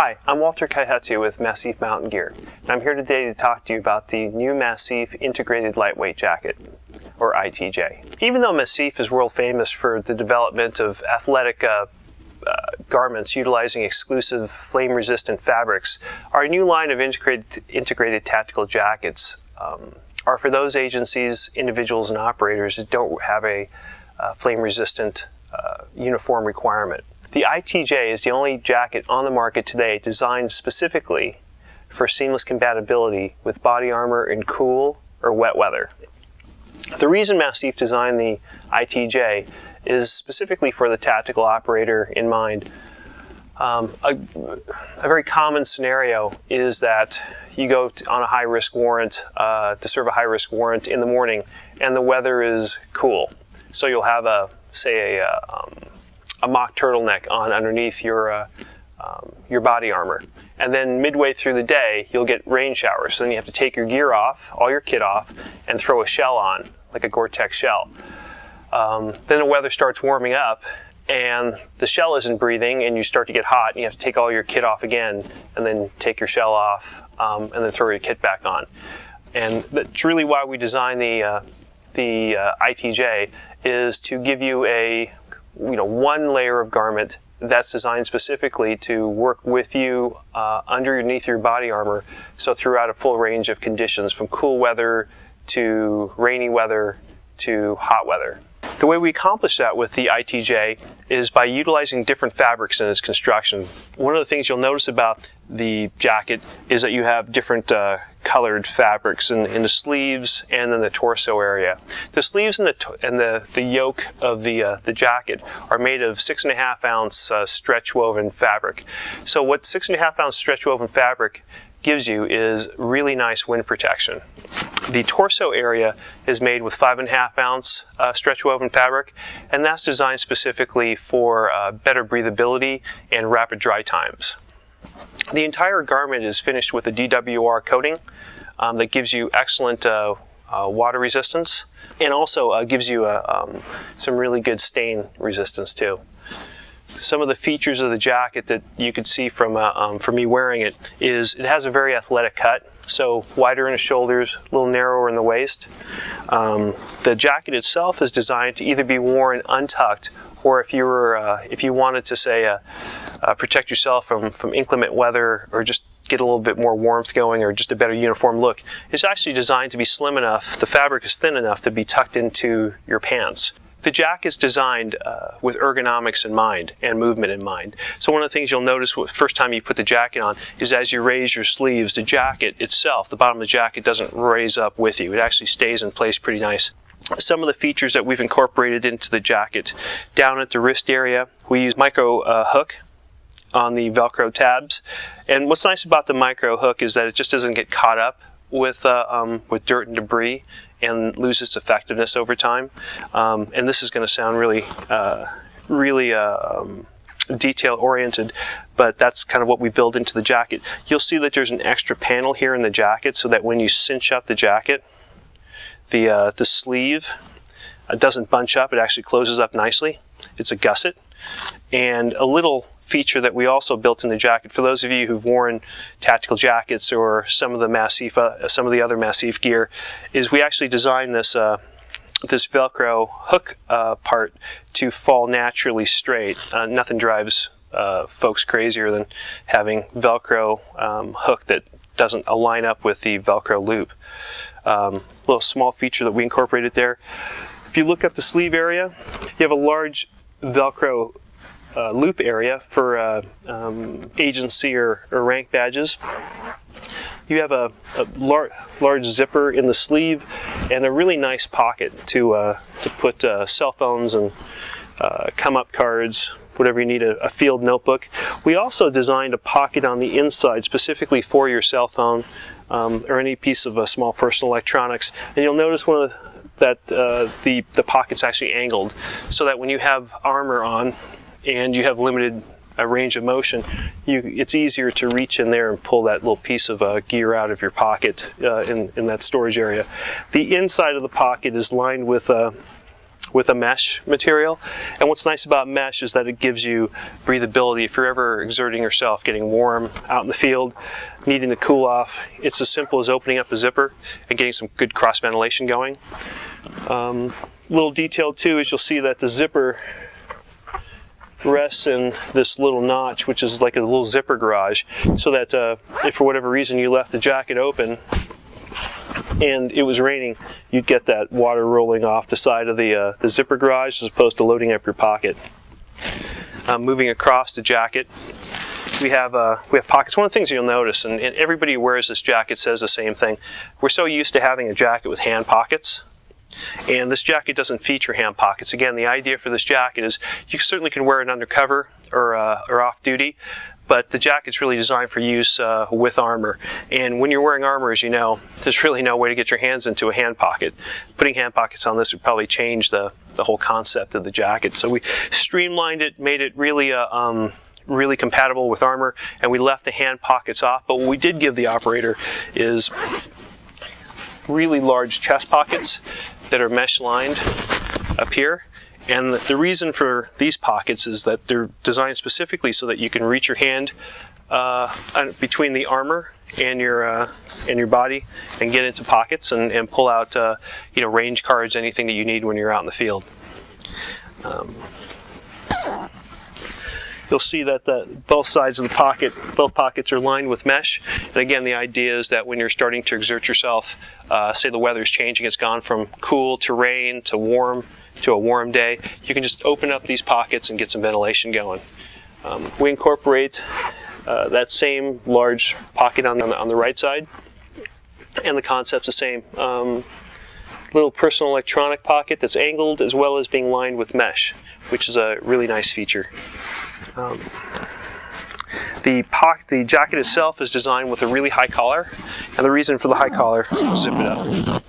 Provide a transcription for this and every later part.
Hi, I'm Walter Kaihetsu with Massif Mountain Gear, and I'm here today to talk to you about the new Massif Integrated Lightweight Jacket, or ITJ. Even though Massif is world famous for the development of athletic garments utilizing exclusive flame-resistant fabrics, our new line of integrated tactical jackets are for those agencies, individuals, and operators that don't have a flame-resistant uniform requirement. The ITJ is the only jacket on the market today designed specifically for seamless compatibility with body armor in cool or wet weather. The reason Massif designed the ITJ is specifically for the tactical operator in mind. A very common scenario is that you go on a high-risk warrant to serve a high-risk warrant in the morning, and the weather is cool. So you'll have a mock turtleneck on underneath your body armor, and then midway through the day you'll get rain showers. So then you have to take your gear off, all your kit off, and throw a shell on, like a Gore-Tex shell. Then the weather starts warming up, and the shell isn't breathing, and you start to get hot, and you have to take all your kit off again, and then take your shell off, and then throw your kit back on. And that's really why we designed the ITJ, is to give you a one layer of garment that's designed specifically to work with you underneath your body armor, so throughout a full range of conditions, from cool weather to rainy weather to hot weather. The way we accomplish that with the ITJ is by utilizing different fabrics in its construction. One of the things you'll notice about the jacket is that you have different colored fabrics in the sleeves and in the torso area. The sleeves and the yoke of the jacket are made of 6.5 ounce stretch woven fabric. So what 6.5 ounce stretch woven fabric gives you is really nice wind protection. The torso area is made with 5.5 ounce stretch woven fabric, and that's designed specifically for better breathability and rapid dry times. The entire garment is finished with a DWR coating that gives you excellent water resistance, and also gives you some really good stain resistance too. Some of the features of the jacket that you could see from me wearing it is it has a very athletic cut, so wider in the shoulders, a little narrower in the waist. The jacket itself is designed to either be worn untucked, or if you wanted to say protect yourself from inclement weather, or just get a little bit more warmth going, or just a better uniform look, it's actually designed to be slim enough, the fabric is thin enough to be tucked into your pants. The jacket is designed with ergonomics in mind and movement in mind. So one of the things you'll notice the first time you put the jacket on is as you raise your sleeves, the jacket itself, the bottom of the jacket, doesn't raise up with you. It actually stays in place pretty nice. Some of the features that we've incorporated into the jacket: down at the wrist area, we use micro hook on the Velcro tabs. And what's nice about the micro hook is that it just doesn't get caught up with dirt and debris and lose its effectiveness over time. And this is going to sound really detail oriented, but that's kind of what we build into the jacket. You'll see that there's an extra panel here in the jacket, so that when you cinch up the jacket, the sleeve doesn't bunch up, it actually closes up nicely. It's a gusset. And a little feature that we also built in the jacket, for those of you who've worn tactical jackets or some of the other Massif gear, is we actually designed this this Velcro hook part to fall naturally straight. Nothing drives folks crazier than having Velcro hook that doesn't align up with the Velcro loop. Little small feature that we incorporated there. If you look up the sleeve area, you have a large Velcro loop area for agency or rank badges. You have a large zipper in the sleeve, and a really nice pocket to put cell phones and come-up cards, whatever you need, a field notebook. We also designed a pocket on the inside specifically for your cell phone or any piece of small personal electronics. And you'll notice that the pocket's actually angled, so that when you have armor on and you have limited range of motion, it's easier to reach in there and pull that little piece of gear out of your pocket in that storage area. The inside of the pocket is lined with with a mesh material. And what's nice about mesh is that it gives you breathability. If you're ever exerting yourself, getting warm out in the field, needing to cool off, it's as simple as opening up a zipper and getting some good cross ventilation going. Little detail too is you'll see that the zipper rests in this little notch, which is like a little zipper garage, so that if for whatever reason you left the jacket open and it was raining, you'd get that water rolling off the side of the zipper garage as opposed to loading up your pocket. Moving across the jacket, we have pockets. One of the things you'll notice, and everybody who wears this jacket says the same thing, we're so used to having a jacket with hand pockets. And this jacket doesn't feature hand pockets. Again, the idea for this jacket is you certainly can wear it undercover or off duty, but the jacket's really designed for use with armor. And when you're wearing armor, as you know, there's really no way to get your hands into a hand pocket. Putting hand pockets on this would probably change the whole concept of the jacket. So we streamlined it, made it really really compatible with armor, and we left the hand pockets off. But what we did give the operator is really large chest pockets that are mesh lined up here. And the reason for these pockets is that they're designed specifically so that you can reach your hand between the armor and your body and get into pockets and pull out range cards, anything that you need when you're out in the field. You'll see that both sides of the pocket, both pockets are lined with mesh. And again, the idea is that when you're starting to exert yourself, say the weather's changing, it's gone from cool to rain to warm to a warm day, you can just open up these pockets and get some ventilation going. We incorporate that same large pocket on the right side, and the concept's the same. Little personal electronic pocket that's angled as well as being lined with mesh, which is a really nice feature. The jacket itself is designed with a really high collar, and the reason for the high collar, I'll zip it up.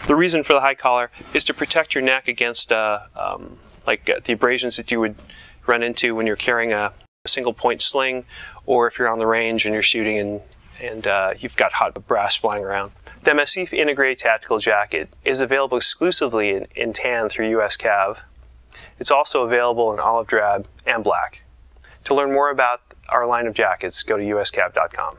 The reason for the high collar is to protect your neck against the abrasions that you would run into when you're carrying a single point sling, or if you're on the range and you're shooting and you've got hot brass flying around. The Massif Integrated Tactical Jacket is available exclusively in tan through US Cav. It's also available in olive drab and black. To learn more about our line of jackets, go to uscav.com.